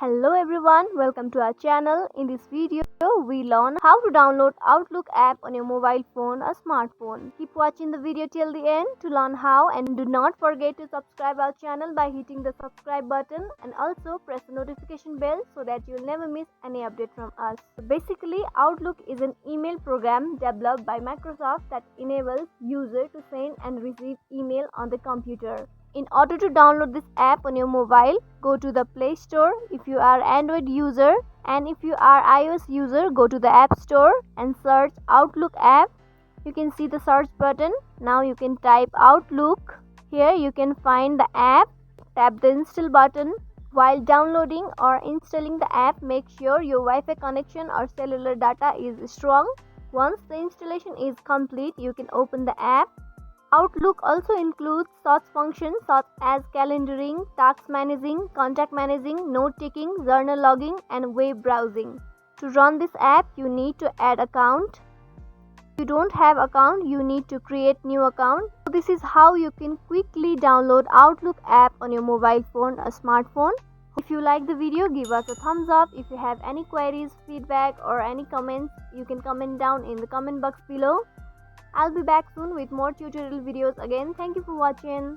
Hello everyone, welcome to our channel. In this video, we learn how to download Outlook app on your mobile phone or smartphone. Keep watching the video till the end to learn how, and do not forget to subscribe our channel by hitting the subscribe button and also press the notification bell so that you'll never miss any update from us. So basically, Outlook is an email program developed by Microsoft that enables users to send and receive email on the computer. In order to download this app on your mobile, go to the Play Store if you are Android user, and if you are iOS user, go to the App Store and search Outlook app. You can see the search button. Now you can type Outlook. Here you can find the app. Tap the install button. While downloading or installing the app, make sure your Wi-Fi connection or cellular data is strong. Once the installation is complete, you can open the app. Outlook also includes such functions such as calendaring, task managing, contact managing, note-taking, journal logging, and web browsing. To run this app, you need to add account. If you don't have account, you need to create new account. So this is how you can quickly download Outlook app on your mobile phone or smartphone. If you like the video, give us a thumbs up. If you have any queries, feedback, or any comments, you can comment down in the comment box below. I'll be back soon with more tutorial videos again. Thank you for watching.